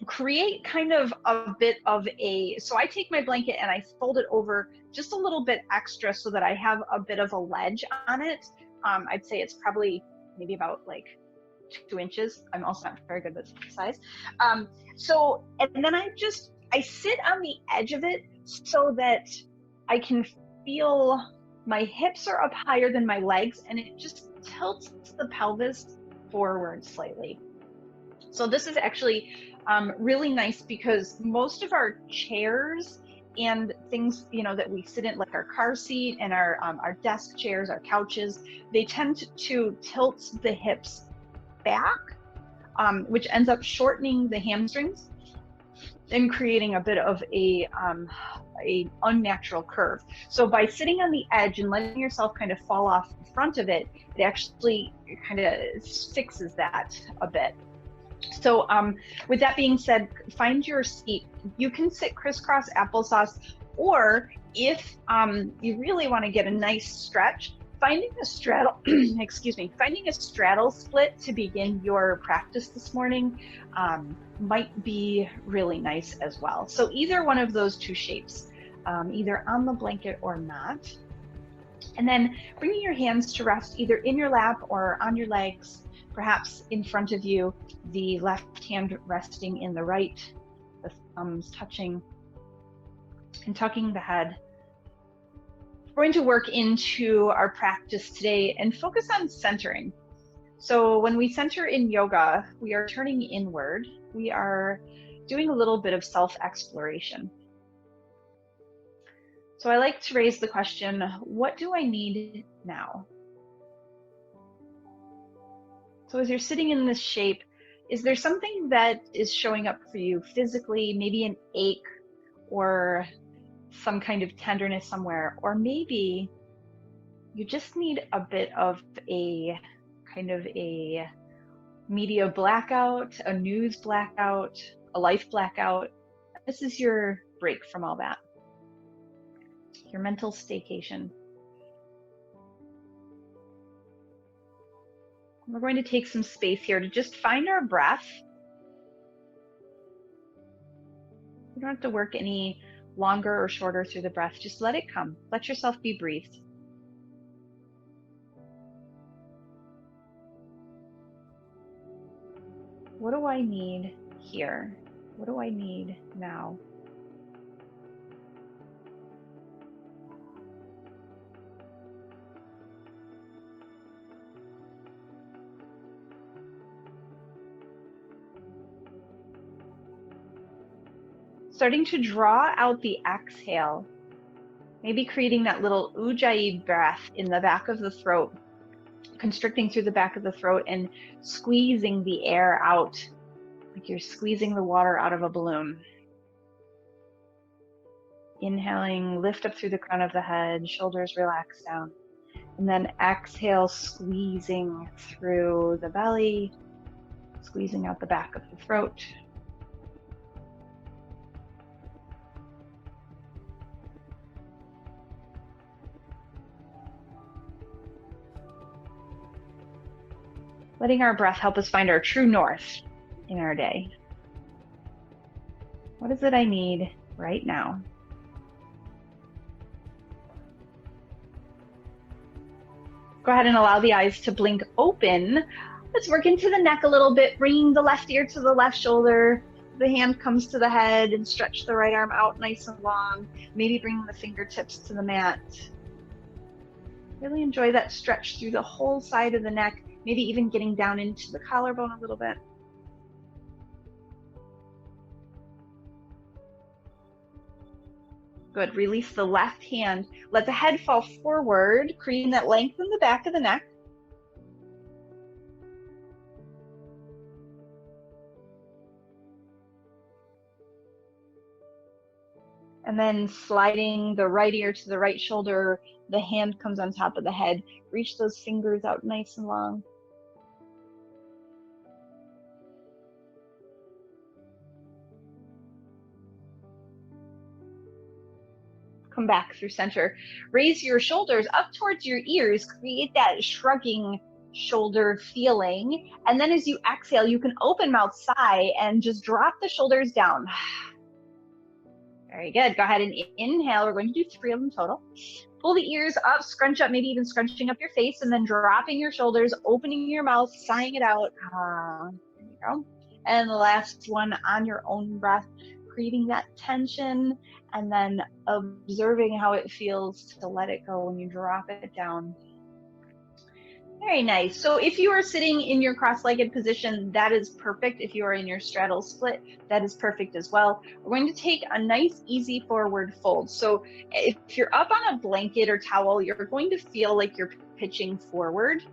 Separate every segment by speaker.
Speaker 1: create kind of a bit of so I take my blanket and I fold it over just a little bit extra so that I have a bit of a ledge on it. I'd say it's probably maybe about like 2 inches. I'm also not very good with size. So, and then I sit on the edge of it so that I can feel my hips are up higher than my legs, and it just tilts the pelvis forward slightly. So this is actually really nice because most of our chairs and things, that we sit in, like our car seat and our desk chairs, our couches, they tend to tilt the hips back, which ends up shortening the hamstrings and creating a bit of a unnatural curve. So by sitting on the edge and letting yourself kind of fall off the front of it, it actually kind of fixes that a bit. So with that being said, find your seat. You can sit crisscross applesauce, or if you really want to get a nice stretch, finding a straddle, finding a straddle split to begin your practice this morning might be really nice as well. So either one of those two shapes, either on the blanket or not. And then bringing your hands to rest either in your lap or on your legs, perhaps in front of you, the left hand resting in the right, the thumbs touching and tucking the head. We're going to work into our practice today and focus on centering. So when we center in yoga, we are turning inward. We are doing a little bit of self-exploration. So I like to raise the question, what do I need now? So as you're sitting in this shape, is there something that is showing up for you physically, maybe an ache or some kind of tenderness somewhere, or maybe you just need a bit of a kind of a media blackout, a news blackout, a life blackout. This is your break from all that, your mental staycation. We're going to take some space here to just find our breath. You don't have to work any longer or shorter through the breath. Just let it come. Let yourself be breathed. What do I need here? What do I need now? Starting to draw out the exhale, maybe creating that little ujjayi breath in the back of the throat, constricting through the back of the throat and squeezing the air out, like you're squeezing the water out of a balloon. Inhaling, lift up through the crown of the head, shoulders relax down. And then exhale, squeezing through the belly, squeezing out the back of the throat. Letting our breath help us find our true north in our day. What is it I need right now? Go ahead and allow the eyes to blink open. Let's work into the neck a little bit, bringing the left ear to the left shoulder. The hand comes to the head and stretch the right arm out nice and long. Maybe bring the fingertips to the mat. Really enjoy that stretch through the whole side of the neck, maybe even getting down into the collarbone a little bit. Good, release the left hand. Let the head fall forward, creating that length in the back of the neck. And then sliding the right ear to the right shoulder, the hand comes on top of the head. Reach those fingers out nice and long. Come back through center. Raise your shoulders up towards your ears. Create that shrugging shoulder feeling. And then as you exhale, you can open mouth sigh and just drop the shoulders down. Very good. Go ahead and inhale. We're going to do 3 of them total. Pull the ears up, scrunch up, maybe even scrunching up your face, and then dropping your shoulders, opening your mouth, sighing it out. There you go. And the last one on your own breath, creating that tension, and then observing how it feels to let it go when you drop it down. Very nice. So if you are sitting in your cross-legged position, that is perfect. If you are in your straddle split, that is perfect as well. We're going to take a nice, easy forward fold. So if you're up on a blanket or towel, you're going to feel like you're pitching forward,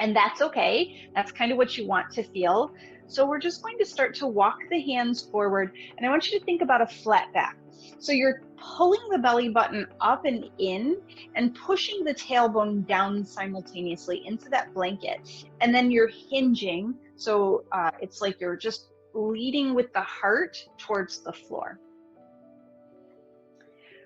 Speaker 1: and that's okay. That's kind of what you want to feel. So we're just going to start to walk the hands forward, and I want you to think about a flat back. So you're pulling the belly button up and in and pushing the tailbone down simultaneously into that blanket. And then you're hinging. So it's like you're just leading with the heart towards the floor.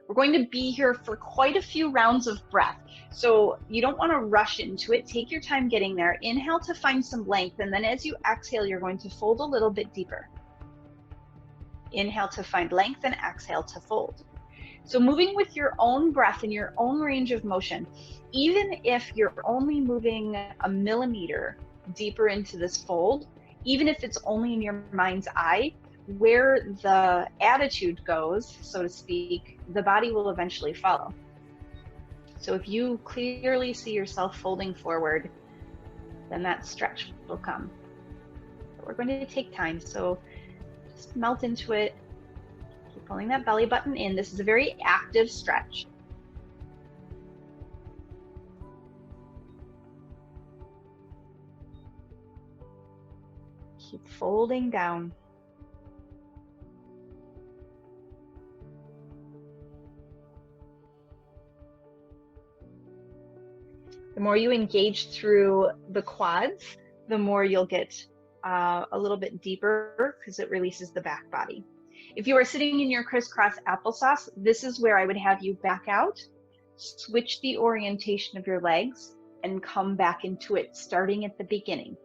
Speaker 1: We're going to be here for quite a few rounds of breath. So you don't want to rush into it. Take your time getting there. Inhale to find some length. And then as you exhale, you're going to fold a little bit deeper. Inhale to find length and exhale to fold. So moving with your own breath and your own range of motion, even if you're only moving a millimeter deeper into this fold, even if it's only in your mind's eye, where the attitude goes, so to speak, the body will eventually follow. So if you clearly see yourself folding forward, then that stretch will come. But we're going to take time, so just melt into it. Keep pulling that belly button in. This is a very active stretch. Keep folding down. The more you engage through the quads, the more you'll get a little bit deeper because it releases the back body. If you are sitting in your crisscross applesauce, this is where I would have you back out, switch the orientation of your legs, and come back into it, starting at the beginning.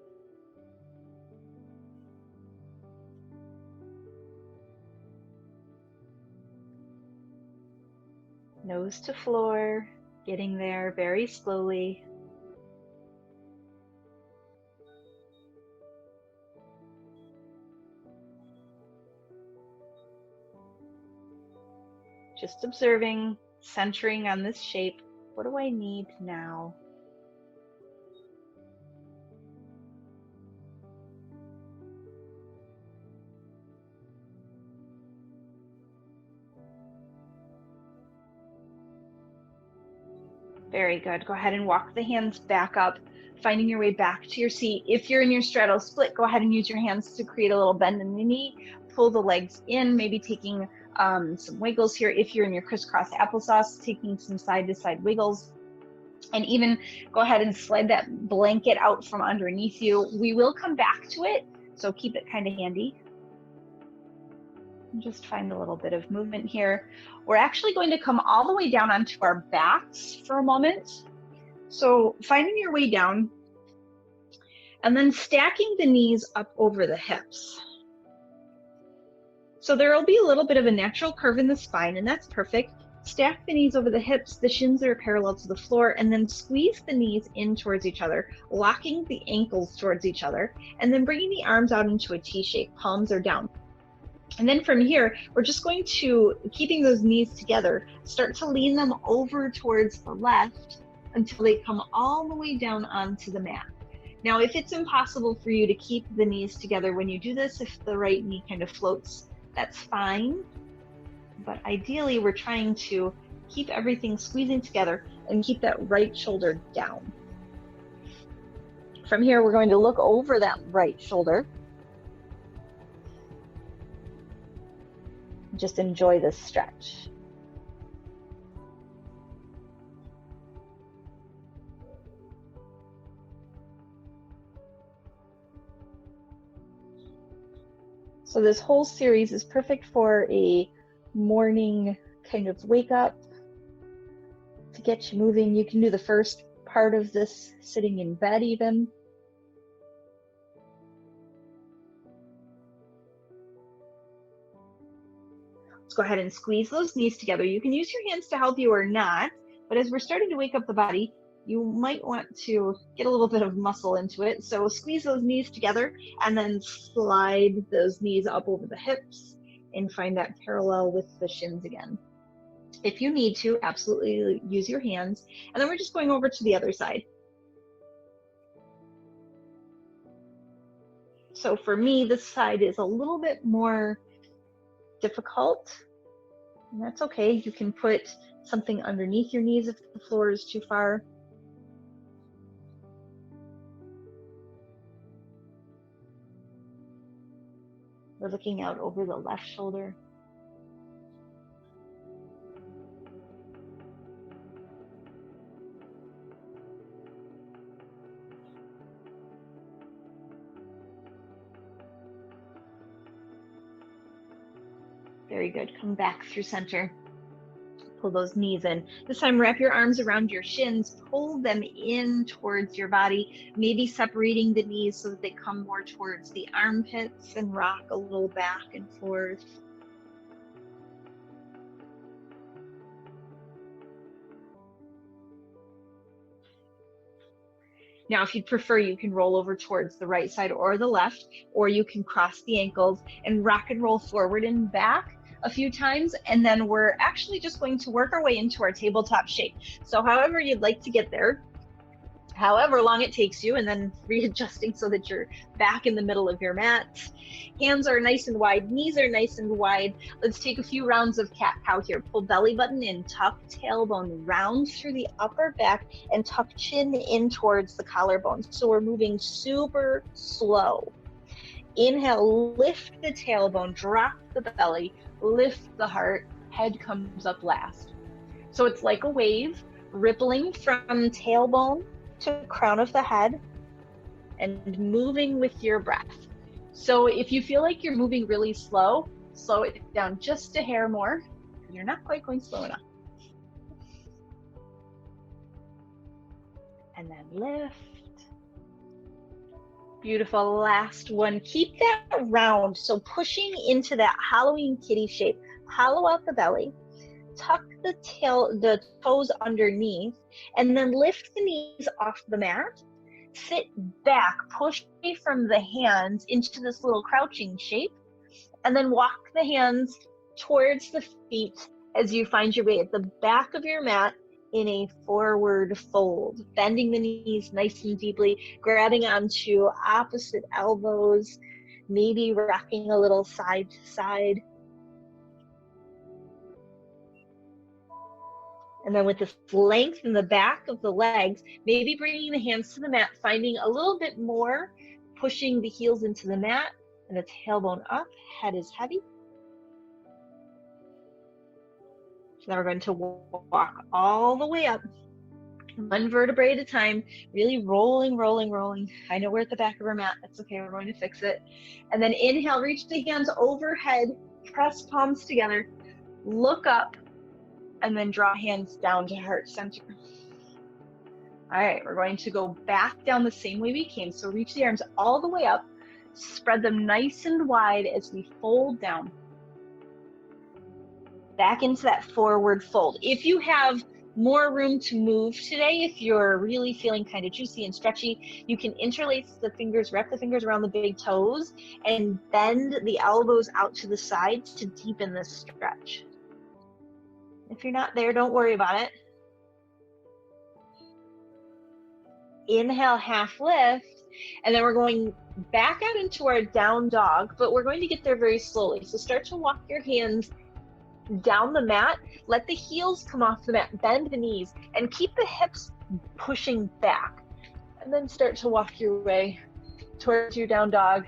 Speaker 1: Nose to floor, getting there very slowly. Just observing, centering on this shape. What do I need now? Very good. Go ahead and walk the hands back up, finding your way back to your seat. If you're in your straddle split, go ahead and use your hands to create a little bend in the knee. Pull the legs in, maybe taking some wiggles here. If you're in your crisscross applesauce, taking some side-to-side wiggles. And even go ahead and slide that blanket out from underneath you. We will come back to it, so keep it kind of handy. And just find a little bit of movement here. We're actually going to come all the way down onto our backs for a moment. So finding your way down and then stacking the knees up over the hips. So there will be a little bit of a natural curve in the spine, and that's perfect. Stack the knees over the hips, the shins are parallel to the floor, and then squeeze the knees in towards each other, locking the ankles towards each other, and then bringing the arms out into a T shape, palms are down. And then from here, we're just going to, keeping those knees together, start to lean them over towards the left until they come all the way down onto the mat. Now, if it's impossible for you to keep the knees together when you do this, if the right knee kind of floats, that's fine. But ideally, we're trying to keep everything squeezing together and keep that right shoulder down. From here, we're going to look over that right shoulder. Just enjoy this stretch. So this whole series is perfect for a morning kind of wake up to get you moving. You can do the first part of this sitting in bed even. Let's go ahead and squeeze those knees together. You can use your hands to help you or not, but as we're starting to wake up the body, you might want to get a little bit of muscle into it. So squeeze those knees together and then slide those knees up over the hips and find that parallel with the shins again. If you need to, absolutely use your hands. And then we're just going over to the other side. So for me, this side is a little bit more difficult, and that's okay. You can put something underneath your knees if the floor is too far. We're looking out over the left shoulder. Very good. Come back through center. Pull those knees in. This time, wrap your arms around your shins, pull them in towards your body, maybe separating the knees so that they come more towards the armpits, and rock a little back and forth. Now, if you'd prefer, you can roll over towards the right side or the left, or you can cross the ankles and rock and roll forward and back a few times, and then we're actually just going to work our way into our tabletop shape. So however you'd like to get there, however long it takes you, and then readjusting so that you're back in the middle of your mat. Hands are nice and wide, knees are nice and wide. Let's take a few rounds of cat-cow here. Pull belly button in, tuck tailbone round through the upper back, and tuck chin in towards the collarbone. So we're moving super slow. Inhale, lift the tailbone, drop the belly, lift the heart, head comes up last. So it's like a wave, rippling from tailbone to crown of the head and moving with your breath. So if you feel like you're moving really slow, slow it down just a hair more. You're not quite going slow enough. And then lift. Beautiful. Last one. Keep that round. So pushing into that Halloween kitty shape. Hollow out the belly. Tuck the toes underneath, and then lift the knees off the mat. Sit back, push away from the hands into this little crouching shape, and then walk the hands towards the feet as you find your way at the back of your mat in a forward fold, bending the knees nice and deeply, grabbing onto opposite elbows, maybe rocking a little side to side. And then with this length in the back of the legs, maybe bringing the hands to the mat, finding a little bit more, pushing the heels into the mat and the tailbone up, head is heavy. So now we're going to walk all the way up, one vertebrae at a time, really rolling, rolling, rolling. I know we're at the back of our mat. That's okay. We're going to fix it. And then inhale, reach the hands overhead, press palms together, look up, and then draw hands down to heart center. All right, we're going to go back down the same way we came. So reach the arms all the way up, spread them nice and wide as we fold down. Back into that forward fold. If you have more room to move today, if you're really feeling kind of juicy and stretchy, you can interlace the fingers, wrap the fingers around the big toes, and bend the elbows out to the sides to deepen the stretch. If you're not there, don't worry about it. Inhale, half lift, and then we're going back out into our down dog, but we're going to get there very slowly. So start to walk your hands down the mat, let the heels come off the mat, bend the knees, and keep the hips pushing back. And then start to walk your way towards your down dog.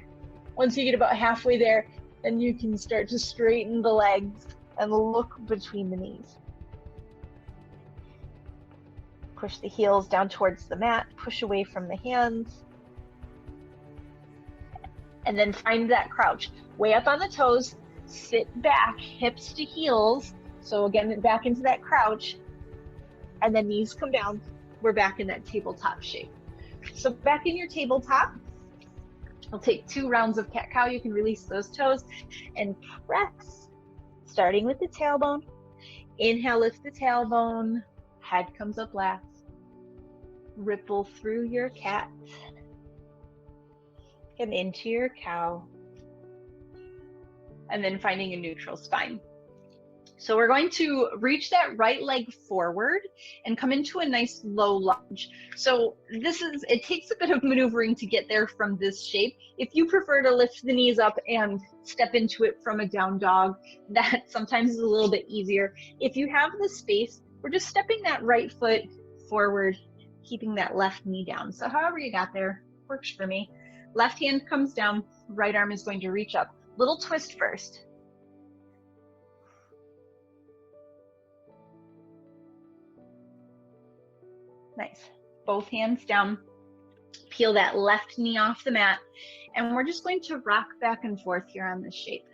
Speaker 1: Once you get about halfway there, then you can start to straighten the legs and look between the knees. Push the heels down towards the mat, push away from the hands. And then find that crouch. Way up on the toes, sit back, hips to heels. So again, back into that crouch. And then knees come down, we're back in that tabletop shape. So back in your tabletop, I'll take 2 rounds of cat-cow. You can release those toes and press, starting with the tailbone. Inhale, lift the tailbone, head comes up last. Ripple through your cat and into your cow. And then finding a neutral spine. So we're going to reach that right leg forward and come into a nice low lunge. So it takes a bit of maneuvering to get there from this shape. If you prefer to lift the knees up and step into it from a down dog, that sometimes is a little bit easier. If you have the space, we're just stepping that right foot forward, keeping that left knee down. So however you got there, works for me. Left hand comes down, right arm is going to reach up. Little twist first. Nice. Both hands down. Peel that left knee off the mat. And we're just going to rock back and forth here on this shape.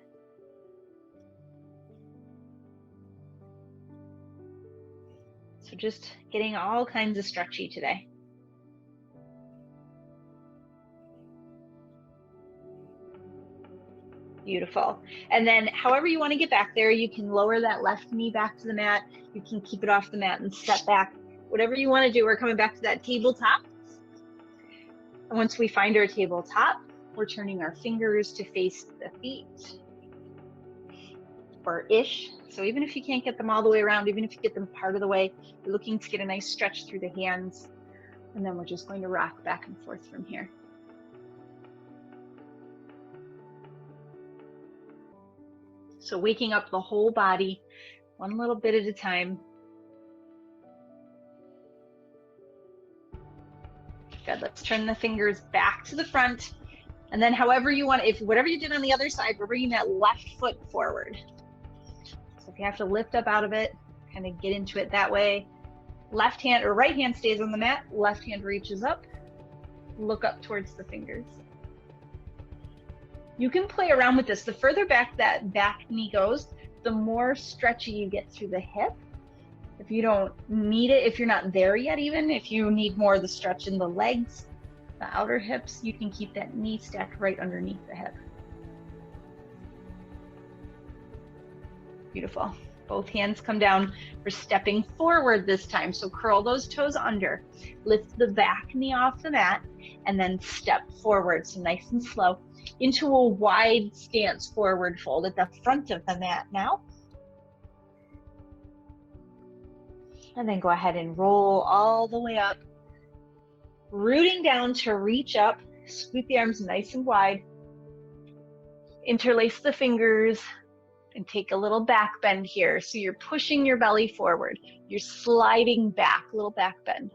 Speaker 1: So just getting all kinds of stretchy today. Beautiful. And then however you want to get back there, you can lower that left knee back to the mat. You can keep it off the mat and step back. Whatever you want to do, we're coming back to that tabletop. And once we find our tabletop, we're turning our fingers to face the feet, or ish. So even if you can't get them all the way around, even if you get them part of the way, you're looking to get a nice stretch through the hands. And then we're just going to rock back and forth from here. So waking up the whole body, one little bit at a time. Good, let's turn the fingers back to the front. And then however you want, whatever you did on the other side, we're bringing that left foot forward. So if you have to lift up out of it, kind of get into it that way. Left hand or right hand stays on the mat, left hand reaches up, look up towards the fingers. You can play around with this. The further back that back knee goes, the more stretchy you get through the hip. If you don't need it, if you're not there yet even, if you need more of the stretch in the legs, the outer hips, you can keep that knee stacked right underneath the hip. Beautiful. Both hands come down. We're stepping forward this time. So curl those toes under. Lift the back knee off the mat and then step forward. So nice and slow into a wide stance forward fold at the front of the mat now. And then go ahead and roll all the way up. Rooting down to reach up. Scoot the arms nice and wide. Interlace the fingers. And take a little back bend here. So you're pushing your belly forward. You're sliding back, little back bend.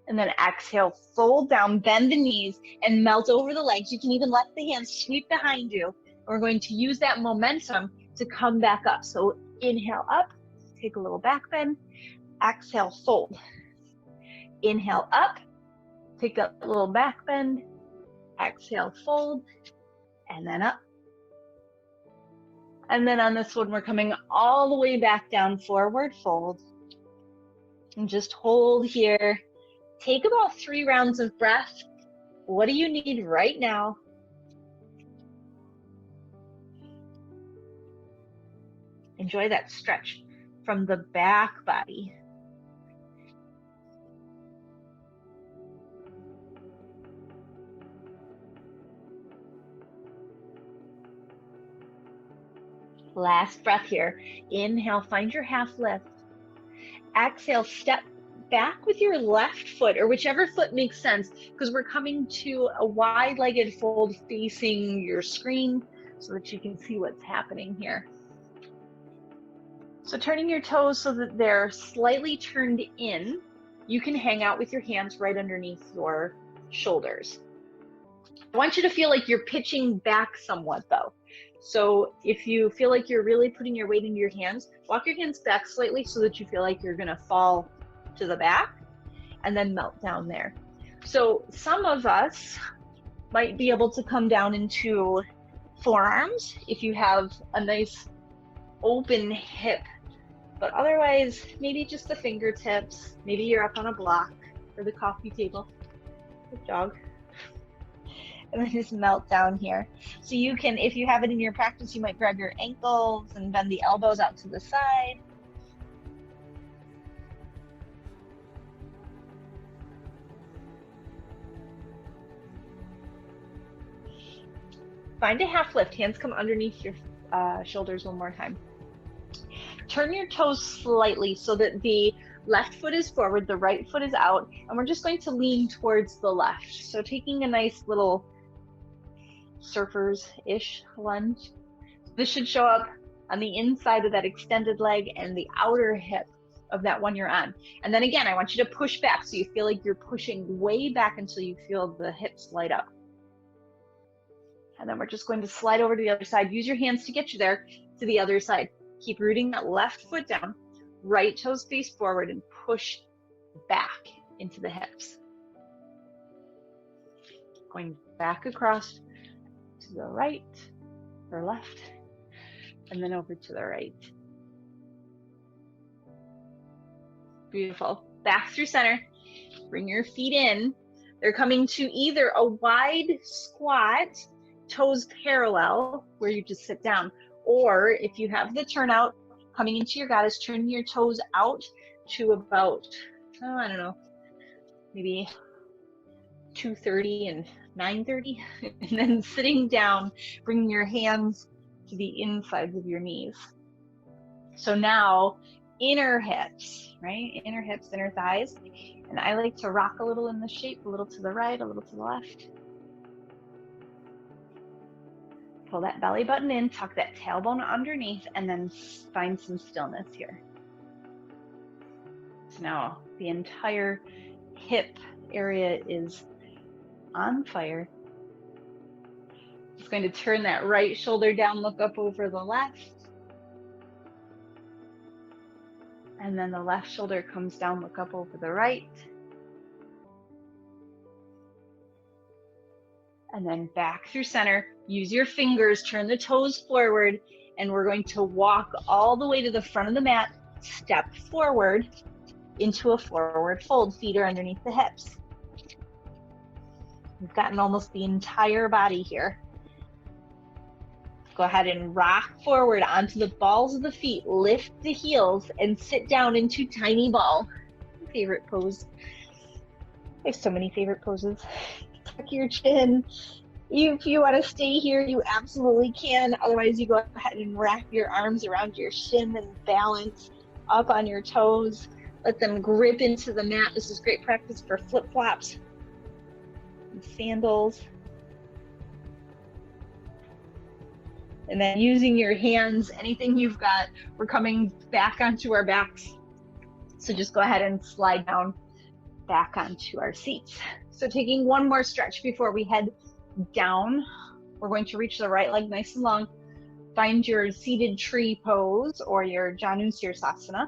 Speaker 1: And then exhale, fold down, bend the knees, and melt over the legs. You can even let the hands sweep behind you. We're going to use that momentum to come back up. So inhale up, take a little back bend. Exhale, fold. Inhale up, take that little back bend. Exhale, fold, and then up. And then on this one, we're coming all the way back down, forward fold. And just hold here. Take about 3 rounds of breath. What do you need right now? Enjoy that stretch from the back body. Last breath here. Inhale, find your half lift. Exhale, step back with your left foot or whichever foot makes sense, because we're coming to a wide-legged fold facing your screen so that you can see what's happening here. So turning your toes so that they're slightly turned in, you can hang out with your hands right underneath your shoulders. I want you to feel like you're pitching back somewhat though. So if you feel like you're really putting your weight into your hands, walk your hands back slightly so that you feel like you're gonna fall to the back and then melt down there. So some of us might be able to come down into forearms if you have a nice open hip But otherwise, maybe just the fingertips. Maybe you're up on a block or the coffee table. Good dog. And then just melt down here. So you can, if you have it in your practice, you might grab your ankles and bend the elbows out to the side. Find a half lift. Hands come underneath your shoulders one more time. Turn your toes slightly so that the left foot is forward, the right foot is out, and we're just going to lean towards the left. So taking a nice little surfers-ish lunge. This should show up on the inside of that extended leg and the outer hip of that one you're on. And then again, I want you to push back so you feel like you're pushing way back until you feel the hips light up. And then we're just going to slide over to the other side. Use your hands to get you there to the other side. Keep rooting that left foot down, right toes face forward, and push back into the hips. Going back across to the right or left, and then over to the right. Beautiful. Back through center. Bring your feet in. They're coming to either a wide squat, toes parallel, where you just sit down, or if you have the turnout coming into your goddess, turn your toes out to about, oh, I don't know, maybe 2:30 and 9:30, and then sitting down, bringing your hands to the insides of your knees. So now inner hips, right? Inner hips, inner thighs. And I like to rock a little in the shape, a little to the right, a little to the left. Pull that belly button in, tuck that tailbone underneath, and then find some stillness here. So now the entire hip area is on fire. Just going to turn that right shoulder down, look up over the left. And then the left shoulder comes down, look up over the right. And then back through center. Use your fingers, turn the toes forward, and we're going to walk all the way to the front of the mat, step forward into a forward fold. Feet are underneath the hips. We've gotten almost the entire body here. Go ahead and rock forward onto the balls of the feet, lift the heels, and sit down into tiny ball. Favorite pose. I have so many favorite poses. Tuck your chin. If you want to stay here, you absolutely can. Otherwise, you go ahead and wrap your arms around your shin and balance up on your toes. Let them grip into the mat. This is great practice for flip-flops and sandals. And then using your hands, anything you've got, we're coming back onto our backs. So just go ahead and slide down back onto our seats. So taking one more stretch before we head down, we're going to reach the right leg nice and long. Find your seated tree pose or your Janu Sirsasana.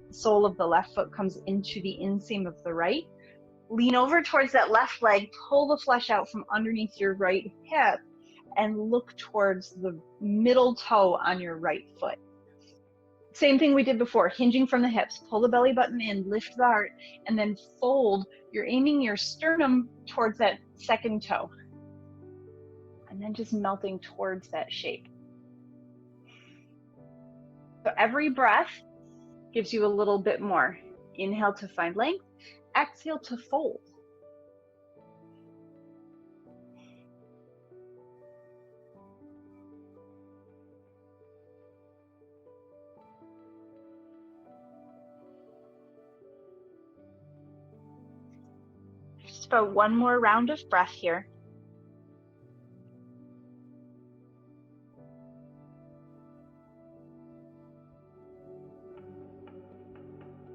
Speaker 1: The sole of the left foot comes into the inseam of the right. Lean over towards that left leg, pull the flesh out from underneath your right hip, and look towards the middle toe on your right foot. Same thing we did before, hinging from the hips, pull the belly button in, lift the heart, and then fold. You're aiming your sternum towards that second toe. And then just melting towards that shape. So every breath gives you a little bit more. Inhale to find length, exhale to fold. Just about one more round of breath here.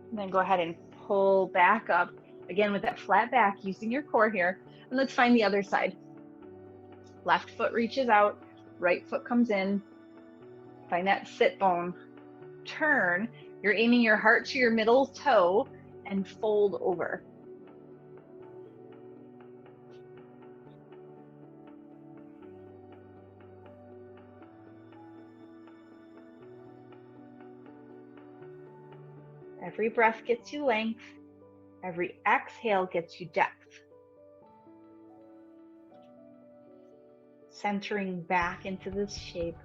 Speaker 1: And then go ahead and pull back up, again with that flat back, using your core here. And let's find the other side. Left foot reaches out, right foot comes in. Find that sit bone. Turn, you're aiming your heart to your middle toe and fold over. Every breath gets you length. Every exhale gets you depth. Centering back into this shape.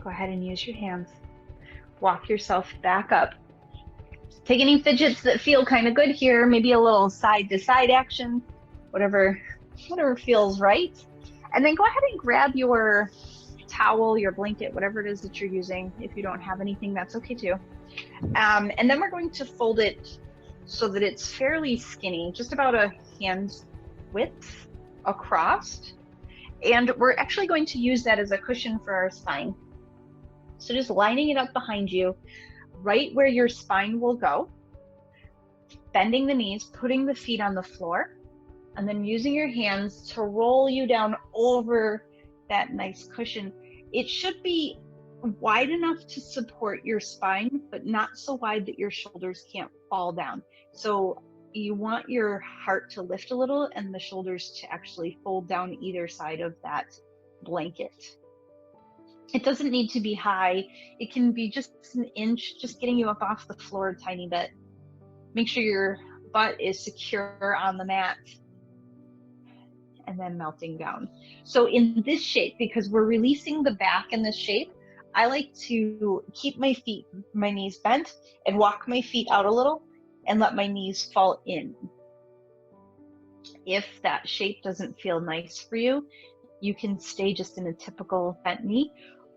Speaker 1: Go ahead and use your hands. Walk yourself back up. Take any fidgets that feel kind of good here, maybe a little side to side action, whatever feels right. And then go ahead and grab your towel, your blanket, whatever it is that you're using. If you don't have anything, that's okay too. And then we're going to fold it so that it's fairly skinny, just about a hand width across. And we're actually going to use that as a cushion for our spine. So just lining it up behind you, right where your spine will go, bending the knees, putting the feet on the floor, and then using your hands to roll you down over that nice cushion. It should be wide enough to support your spine, but not so wide that your shoulders can't fall down. So you want your heart to lift a little and the shoulders to actually fold down either side of that blanket. It doesn't need to be high. It can be just an inch, just getting you up off the floor a tiny bit. Make sure your butt is secure on the mat and then melting down. So in this shape, because we're releasing the back in this shape, I like to keep my knees bent and walk my feet out a little and let my knees fall in. If that shape doesn't feel nice for you, you can stay just in a typical bent knee,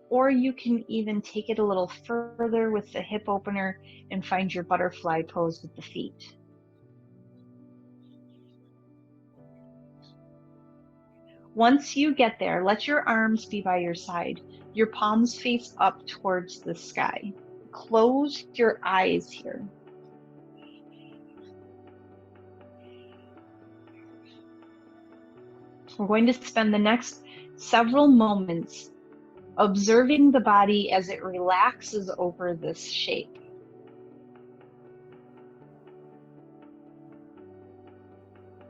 Speaker 1: or you can even take it a little further with the hip opener and find your butterfly pose with the feet. Once you get there, let your arms be by your side. Your palms face up towards the sky. Close your eyes here. We're going to spend the next several moments observing the body as it relaxes over this shape.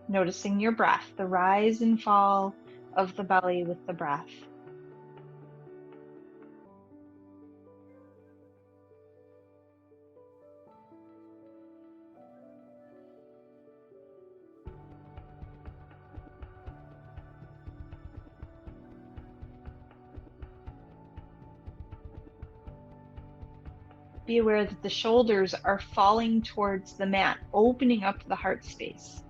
Speaker 1: Noticing your breath, the rise and fall of the belly with the breath. Be aware that the shoulders are falling towards the mat, opening up the heart space.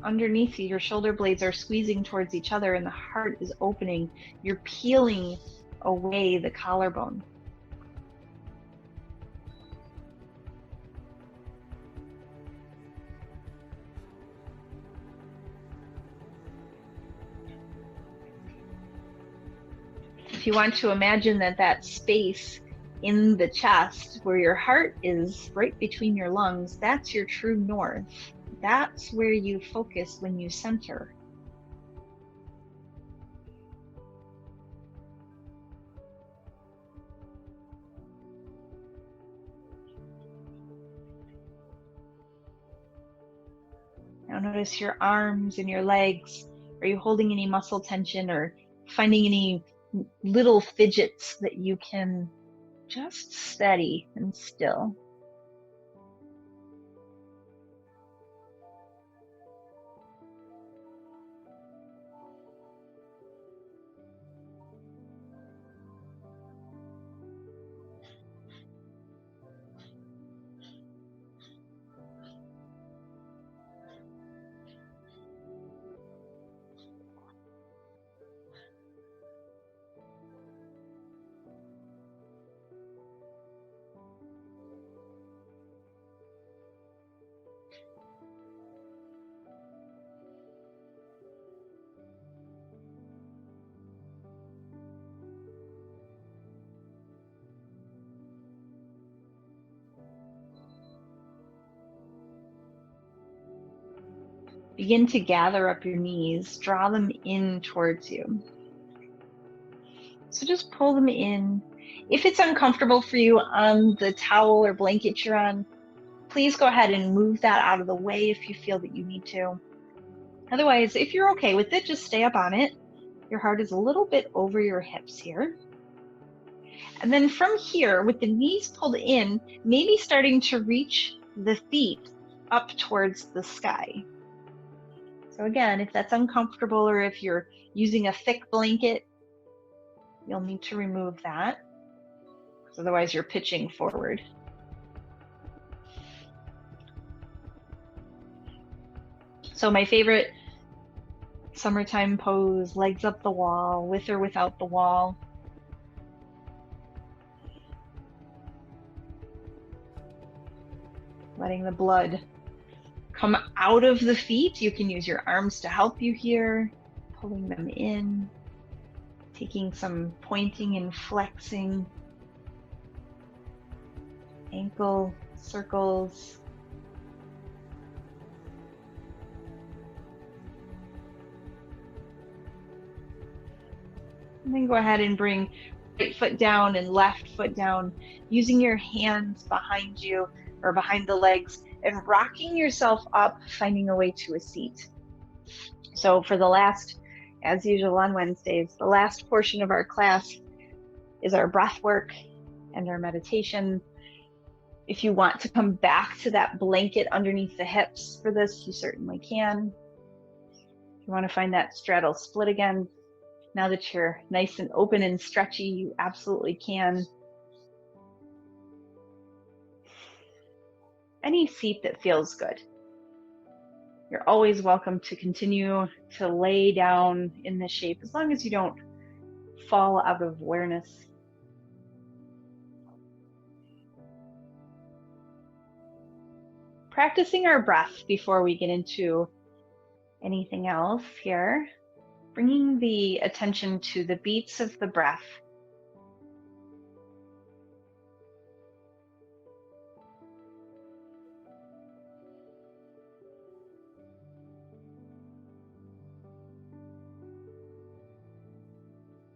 Speaker 1: Underneath you, your shoulder blades are squeezing towards each other and the heart is opening. You're peeling away the collarbone. If you want to imagine that space in the chest where your heart is right between your lungs, that's your true north. That's where you focus when you center. Now notice your arms and your legs. Are you holding any muscle tension or finding any little fidgets that you can just steady and still? Begin to gather up your knees, draw them in towards you. So just pull them in. If it's uncomfortable for you on the towel or blanket you're on, please go ahead and move that out of the way if you feel that you need to. Otherwise, if you're okay with it, just stay up on it. Your heart is a little bit over your hips here. And then from here, with the knees pulled in, maybe starting to reach the feet up towards the sky. So again, if that's uncomfortable or if you're using a thick blanket, you'll need to remove that, because otherwise you're pitching forward. So my favorite summertime pose, legs up the wall, with or without the wall. Letting the blood come out of the feet. You can use your arms to help you here, pulling them in, taking some pointing and flexing, ankle circles. And then go ahead and bring right foot down and left foot down, using your hands behind you or behind the legs and rocking yourself up, finding a way to a seat. So for the last, as usual on Wednesdays, the last portion of our class is our breath work and our meditation. If you want to come back to that blanket underneath the hips for this, you certainly can. If you want to find that straddle split again, now that you're nice and open and stretchy, you absolutely can. Any seat that feels good. You're always welcome to continue to lay down in this shape as long as you don't fall out of awareness. Practicing our breath before we get into anything else here, bringing the attention to the beats of the breath.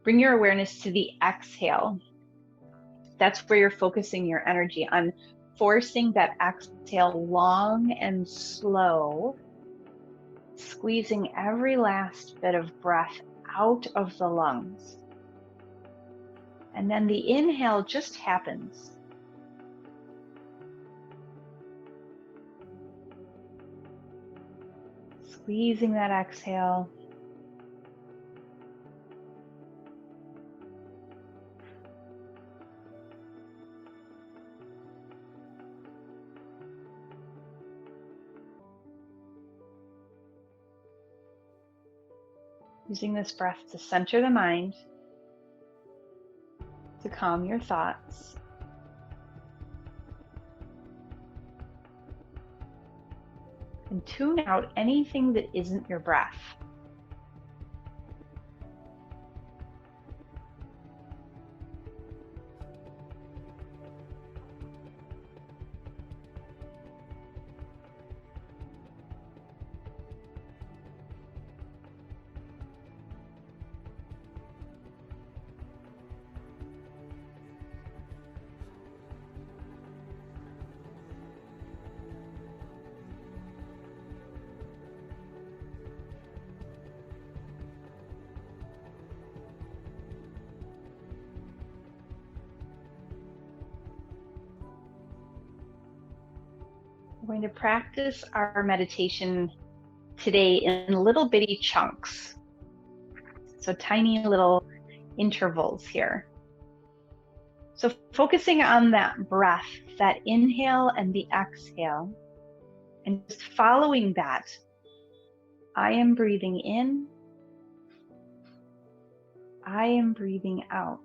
Speaker 1: Bring your awareness to the exhale. That's where you're focusing your energy on forcing that exhale long and slow, squeezing every last bit of breath out of the lungs. And then the inhale just happens. Squeezing that exhale. Using this breath to center the mind, to calm your thoughts. And tune out anything that isn't your breath. We're going to practice our meditation today in little bitty chunks. So tiny little intervals here. So focusing on that breath, that inhale and the exhale, and just following that. I am breathing in. I am breathing out.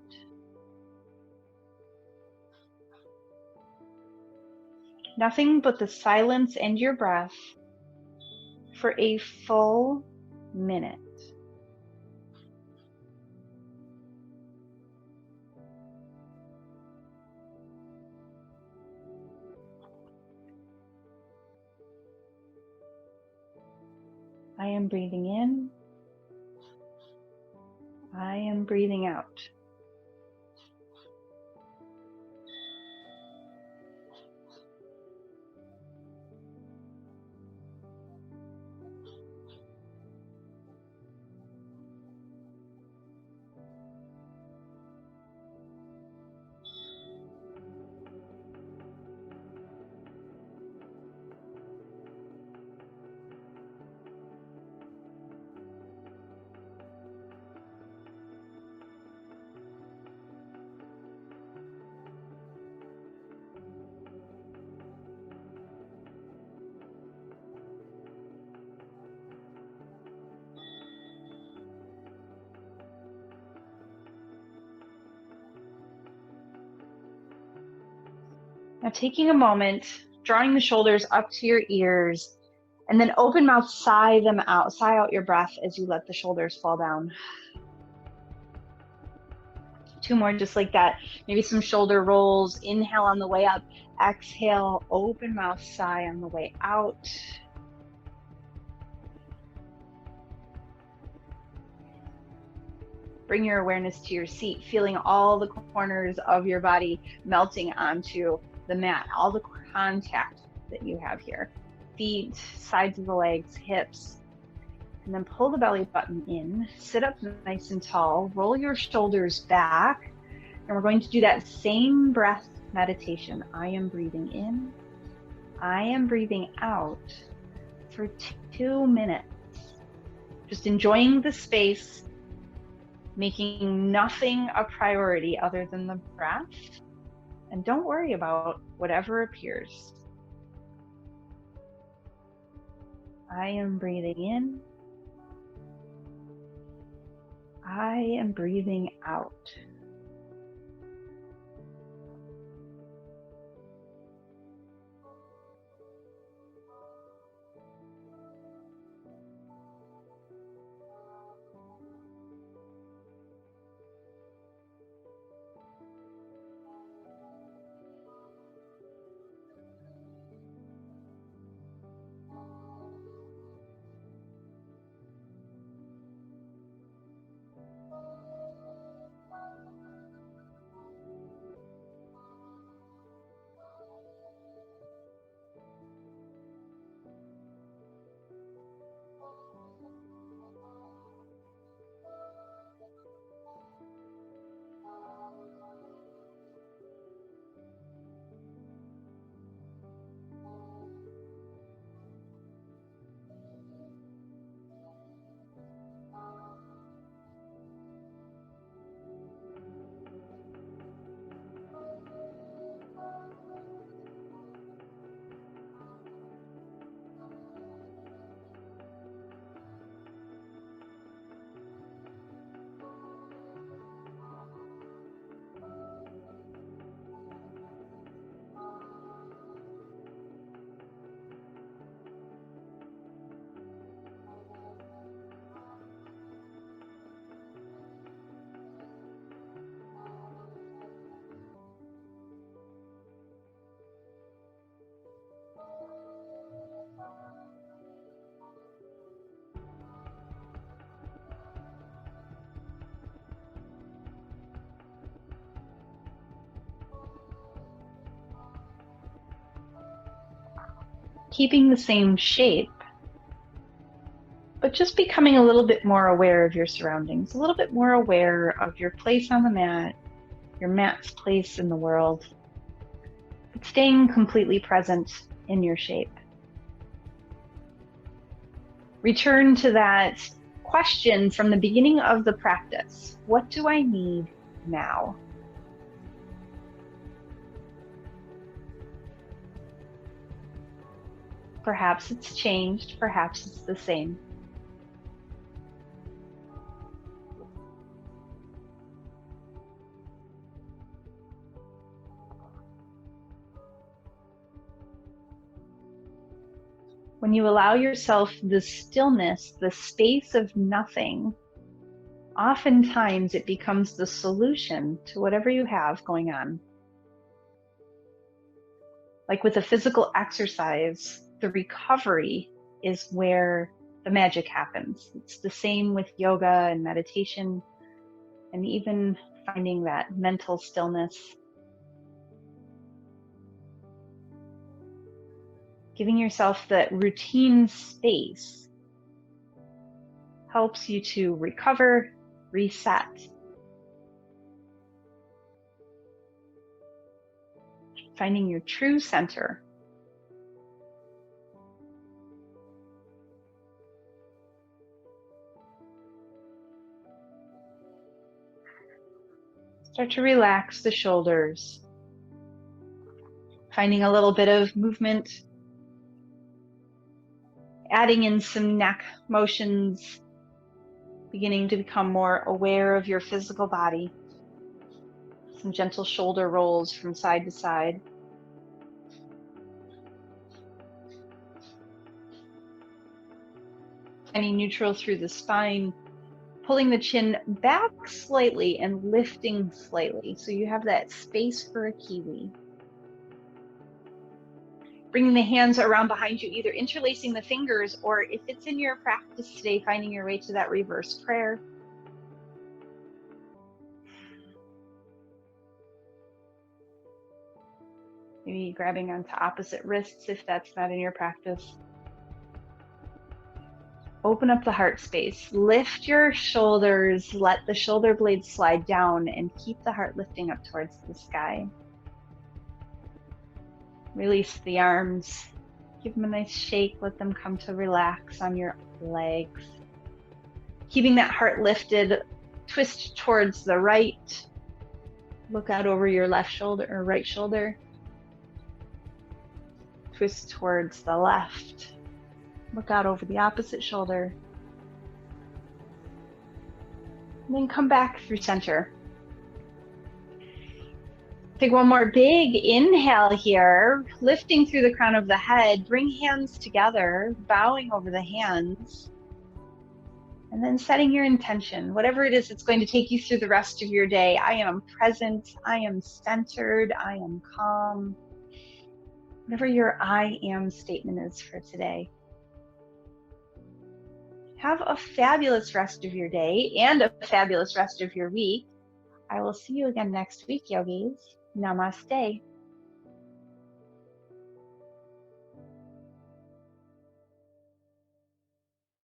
Speaker 1: Nothing but the silence and your breath for a full minute. I am breathing in. I am breathing out. taking a moment, drawing the shoulders up to your ears, and then open mouth, sigh them out. Sigh out your breath as you let the shoulders fall down. 2 more just like that. Maybe some shoulder rolls. Inhale on the way up. Exhale, open mouth, sigh on the way out. Bring your awareness to your seat, feeling all the corners of your body melting onto the mat, all the contact that you have here. Feet, sides of the legs, hips. And then pull the belly button in, sit up nice and tall, roll your shoulders back. And we're going to do that same breath meditation. I am breathing in, I am breathing out for 2 minutes. Just enjoying the space, making nothing a priority other than the breath. And don't worry about whatever appears. I am breathing in, I am breathing out. Keeping the same shape, but just becoming a little bit more aware of your surroundings, a little bit more aware of your place on the mat, your mat's place in the world, but staying completely present in your shape. Return to that question from the beginning of the practice. What do I need now? Perhaps it's changed, perhaps it's the same. When you allow yourself the stillness, the space of nothing, oftentimes it becomes the solution to whatever you have going on. Like with a physical exercise, the recovery is where the magic happens. It's the same with yoga and meditation, and even finding that mental stillness. Giving yourself that routine space helps you to recover, reset. Finding your true center. Start to relax the shoulders. Finding a little bit of movement. Adding in some neck motions. Beginning to become more aware of your physical body. Some gentle shoulder rolls from side to side. Finding neutral through the spine, pulling the chin back slightly and lifting slightly. So you have that space for a kiwi. Bringing the hands around behind you, either interlacing the fingers, or if it's in your practice today, finding your way to that reverse prayer. Maybe grabbing onto opposite wrists if that's not in your practice. Open up the heart space. Lift your shoulders. Let the shoulder blades slide down and keep the heart lifting up towards the sky. Release the arms. Give them a nice shake. Let them come to relax on your legs. Keeping that heart lifted, twist towards the right. Look out over your left shoulder or right shoulder. Twist towards the left. Look out over the opposite shoulder. And then come back through center. Take one more big inhale here, lifting through the crown of the head. Bring hands together, bowing over the hands. And then setting your intention, whatever it is that's going to take you through the rest of your day. I am present, I am centered, I am calm. Whatever your I am statement is for today. Have a fabulous rest of your day and a fabulous rest of your week. I will see you again next week, yogis. Namaste.